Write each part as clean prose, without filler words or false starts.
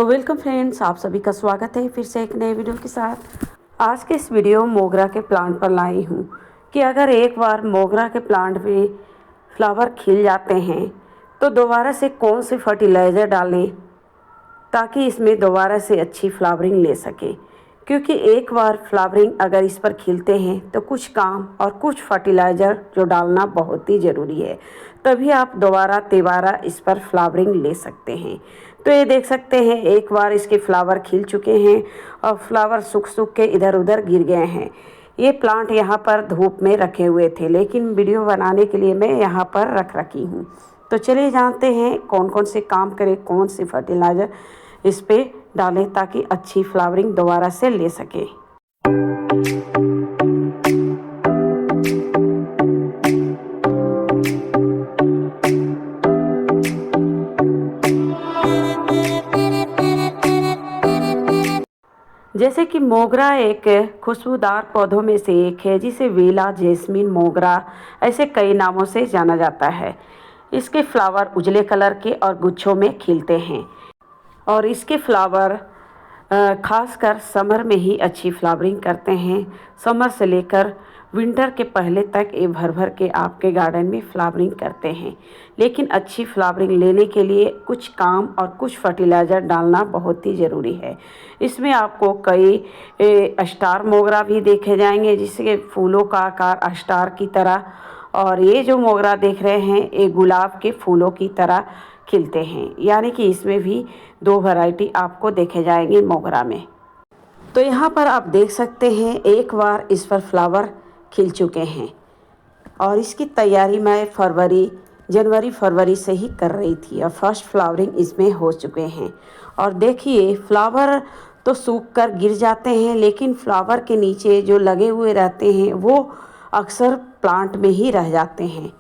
तो welcome friends, आप सभी का स्वागत है फिर से एक नए वीडियो के साथ। आज के इस वीडियो मोगरा के प्लांट पर लाई हूँ कि अगर एक बार मोगरा के प्लांट में फ्लावर खिल जाते हैं तो दोबारा से कौन से फर्टिलाइज़र डालें ताकि इसमें दोबारा से अच्छी फ्लावरिंग ले सके। क्योंकि एक बार फ्लावरिंग अगर इस पर खिलते हैं तो कुछ काम और कुछ फर्टिलाइज़र जो डालना बहुत ही ज़रूरी है, तभी आप दोबारा तिबारा इस पर फ्लावरिंग ले सकते हैं। तो ये देख सकते हैं एक बार इसके फ्लावर खिल चुके हैं और फ्लावर सूख सूख के इधर उधर गिर गए हैं। ये प्लांट यहाँ पर धूप में रखे हुए थे, लेकिन वीडियो बनाने के लिए मैं यहाँ पर रख रखी हूँ। तो चलिए जानते हैं कौन कौन से काम करें, कौन सी फर्टिलाइज़र इस पे डालें ताकि अच्छी फ्लावरिंग दोबारा से ले सके। जैसे कि मोगरा एक खुशबूदार पौधों में से एक है जिसे वेला, जैस्मीन, मोगरा ऐसे कई नामों से जाना जाता है। इसके फ्लावर उजले कलर के और गुच्छों में खिलते हैं और इसके फ्लावर खासकर समर में ही अच्छी फ्लावरिंग करते हैं। समर से लेकर विंटर के पहले तक ये भर भर के आपके गार्डन में फ्लावरिंग करते हैं। लेकिन अच्छी फ्लावरिंग लेने के लिए कुछ काम और कुछ फर्टिलाइज़र डालना बहुत ही ज़रूरी है। इसमें आपको कई स्टार मोगरा भी देखे जाएंगे जिसके फूलों का आकार स्टार की तरह, और ये जो मोगरा देख रहे हैं ये गुलाब के फूलों की तरह खिलते हैं। यानी कि इसमें भी दो वैरायटी आपको देखे जाएंगे मोगरा में। तो यहाँ पर आप देख सकते हैं एक बार इस पर फ्लावर खिल चुके हैं और इसकी तैयारी मैं जनवरी फरवरी से ही कर रही थी और फर्स्ट फ्लावरिंग इसमें हो चुके हैं। और देखिए फ्लावर तो सूख कर गिर जाते हैं, लेकिन फ्लावर के नीचे जो लगे हुए रहते हैं वो अक्सर प्लांट में ही रह जाते हैं,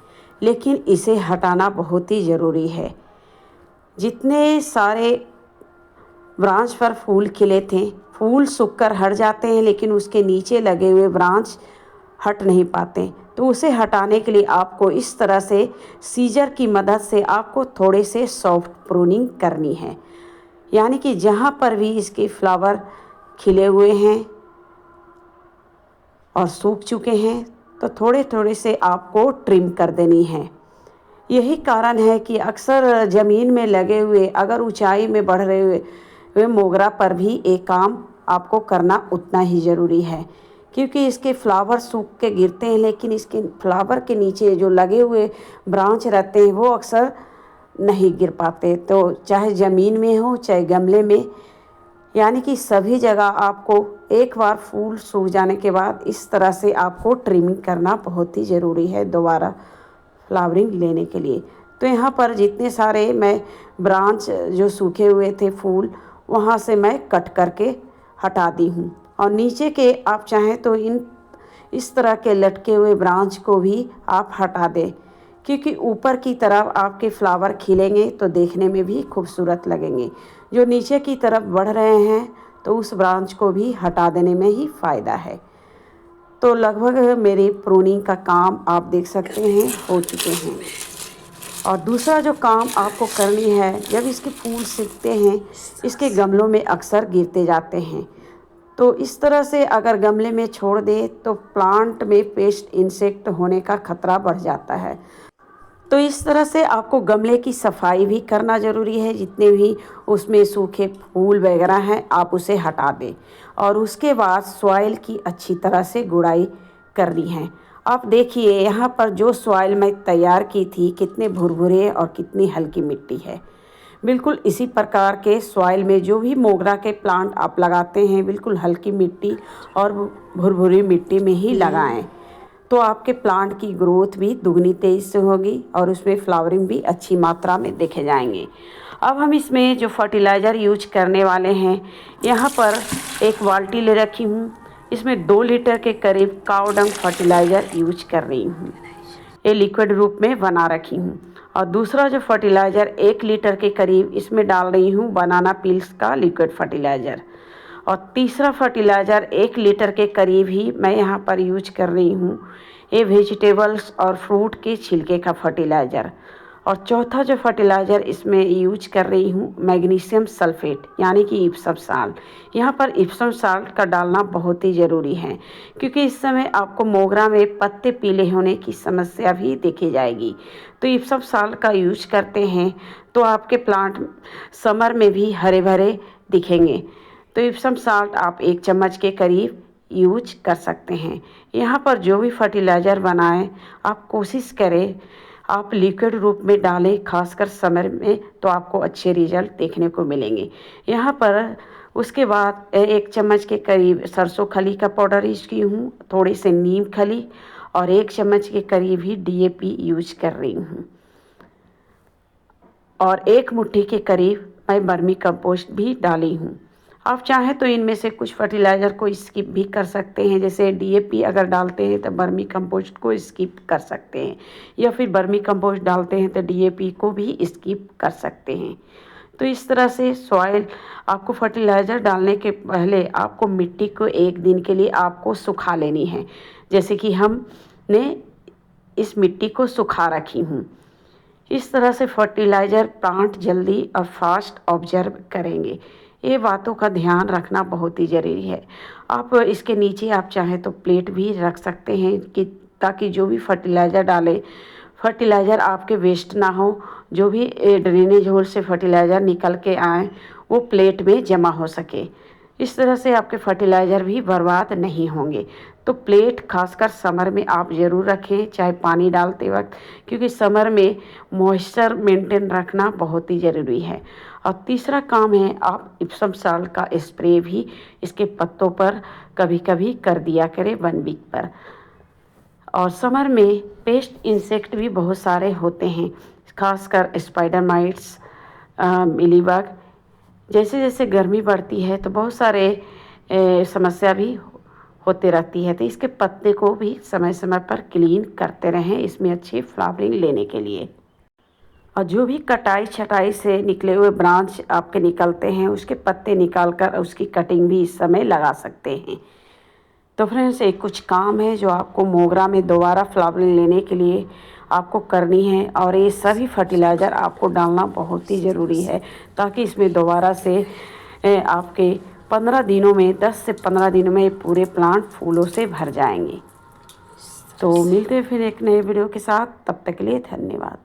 लेकिन इसे हटाना बहुत ही ज़रूरी है। जितने सारे ब्रांच पर फूल खिले थे, फूल सूखकर हट जाते हैं, लेकिन उसके नीचे लगे हुए ब्रांच हट नहीं पाते। तो उसे हटाने के लिए आपको इस तरह से सीजर की मदद से आपको थोड़े से सॉफ्ट प्रूनिंग करनी है। यानी कि जहाँ पर भी इसके फ्लावर खिले हुए हैं और सूख चुके हैं तो थोड़े थोड़े से आपको ट्रिम कर देनी है। यही कारण है कि अक्सर ज़मीन में लगे हुए अगर ऊंचाई में बढ़ रहे हुए मोगरा पर भी एक काम आपको करना उतना ही ज़रूरी है, क्योंकि इसके फ्लावर सूख के गिरते हैं, लेकिन इसके फ्लावर के नीचे जो लगे हुए ब्रांच रहते हैं वो अक्सर नहीं गिर पाते। तो चाहे ज़मीन में हो चाहे गमले में, यानी कि सभी जगह आपको एक बार फूल सूख जाने के बाद इस तरह से आपको ट्रिमिंग करना बहुत ही ज़रूरी है दोबारा फ्लावरिंग लेने के लिए। तो यहाँ पर जितने सारे मैं ब्रांच जो सूखे हुए थे फूल, वहाँ से मैं कट करके हटा दी हूँ। और नीचे के आप चाहें तो इस तरह के लटके हुए ब्रांच को भी आप हटा दें, क्योंकि ऊपर की तरफ आपके फ्लावर खिलेंगे तो देखने में भी खूबसूरत लगेंगे। जो नीचे की तरफ बढ़ रहे हैं तो उस ब्रांच को भी हटा देने में ही फ़ायदा है। तो लगभग मेरी प्रूनिंग का काम आप देख सकते हैं हो चुके हैं। और दूसरा जो काम आपको करनी है, जब इसके फूल सूखते हैं इसके गमलों में अक्सर गिरते जाते हैं, तो इस तरह से अगर गमले में छोड़ दे तो प्लांट में पेस्ट इंसेक्ट होने का खतरा बढ़ जाता है। तो इस तरह से आपको गमले की सफाई भी करना ज़रूरी है। जितने भी उसमें सूखे फूल वगैरह हैं आप उसे हटा दें और उसके बाद सॉइल की अच्छी तरह से गुड़ाई करनी है। आप देखिए यहाँ पर जो सॉइल मैं तैयार की थी कितने भुरभुरे और कितनी हल्की मिट्टी है। बिल्कुल इसी प्रकार के सॉइल में जो भी मोगरा के प्लांट आप लगाते हैं बिल्कुल हल्की मिट्टी और भुरभुरी मिट्टी में ही लगाएं, तो आपके प्लांट की ग्रोथ भी दुगनी तेज़ी से होगी और उसमें फ्लावरिंग भी अच्छी मात्रा में देखे जाएंगे। अब हम इसमें जो फर्टिलाइज़र यूज करने वाले हैं, यहाँ पर एक बाल्टी ले रखी हूँ, इसमें 2 लीटर के करीब काऊ डंग फर्टिलाइज़र यूज कर रही हूँ। ये लिक्विड रूप में बना रखी हूँ। और दूसरा जो फर्टिलाइज़र 1 लीटर के करीब इसमें डाल रही हूँ बनाना पील्स का लिक्विड फर्टिलाइज़र। और तीसरा फर्टिलाइज़र 1 लीटर के करीब ही मैं यहाँ पर यूज कर रही हूँ, ये वेजिटेबल्स और फ्रूट के छिलके का फर्टिलाइज़र। और चौथा जो फर्टिलाइज़र इसमें यूज कर रही हूँ मैग्नीशियम सल्फेट यानी कि इप्सम साल्ट। यहाँ पर इप्सम साल्ट का डालना बहुत ही ज़रूरी है, क्योंकि इस समय आपको मोगरा में पत्ते पीले होने की समस्या भी देखी जाएगी। तो इप्सम साल्ट का यूज करते हैं तो आपके प्लांट समर में भी हरे भरे दिखेंगे। तो इप्सम साल्ट आप 1 चम्मच के करीब यूज कर सकते हैं। यहाँ पर जो भी फर्टिलाइज़र बनाएं आप कोशिश करें आप लिक्विड रूप में डालें, खासकर समर में, तो आपको अच्छे रिजल्ट देखने को मिलेंगे। यहाँ पर उसके बाद 1 चम्मच के करीब सरसों खली का पाउडर यूज की हूँ, थोड़े से नीम खली और 1 चम्मच के करीब ही DAP यूज कर रही हूँ और 1 मुट्ठी के करीब मैं वर्मी कंपोस्ट भी डाली हूँ। आप चाहें तो इनमें से कुछ फर्टिलाइज़र को स्किप भी कर सकते हैं, जैसे DAP अगर डालते हैं तो वर्मी कंपोस्ट को स्किप कर सकते हैं, या फिर वर्मी कंपोस्ट डालते हैं तो DAP को भी स्किप कर सकते हैं। तो इस तरह से सॉइल आपको फर्टिलाइज़र डालने के पहले आपको मिट्टी को 1 दिन के लिए आपको सुखा लेनी है, जैसे कि हमने इस मिट्टी को सुखा रखी हूँ। इस तरह से फर्टिलाइज़र प्लांट जल्दी और फास्ट ऑब्जर्व करेंगे। ये बातों का ध्यान रखना बहुत ही ज़रूरी है। आप इसके नीचे आप चाहें तो प्लेट भी रख सकते हैं कि ताकि जो भी फर्टिलाइज़र डालें, फर्टिलाइज़र आपके वेस्ट ना हो। जो भी ड्रेनेज होल से फर्टिलाइज़र निकल के आए वो प्लेट में जमा हो सके। इस तरह से आपके फर्टिलाइज़र भी बर्बाद नहीं होंगे। तो प्लेट खासकर समर में आप ज़रूर रखें, चाहे पानी डालते वक्त, क्योंकि समर में मॉइस्चर मेंटेन रखना बहुत ही ज़रूरी है। और तीसरा काम है आप इप्सम साल्ट का स्प्रे भी इसके पत्तों पर कभी कभी कर दिया करें 1 वीक पर। और समर में पेस्ट इंसेक्ट भी बहुत सारे होते हैं, खासकर स्पाइडर माइट्स, मिलीबग। जैसे जैसे गर्मी बढ़ती है तो बहुत सारे समस्या भी होते रहती है, तो इसके पत्ते को भी समय समय पर क्लीन करते रहें इसमें अच्छी फ्लावरिंग लेने के लिए। और जो भी कटाई छटाई से निकले हुए ब्रांच आपके निकलते हैं उसके पत्ते निकाल कर उसकी कटिंग भी इस समय लगा सकते हैं। तो फ्रेंड्स, एक कुछ काम है जो आपको मोगरा में दोबारा फ्लावरिंग लेने के लिए आपको करनी है, और ये सभी फर्टिलाइज़र आपको डालना बहुत ही ज़रूरी है, ताकि इसमें दोबारा से आपके 15 दिनों में 10 से 15 दिनों में पूरे प्लांट फूलों से भर जाएंगे। तो मिलते हैं फिर एक नए वीडियो के साथ, तब तक के लिए धन्यवाद।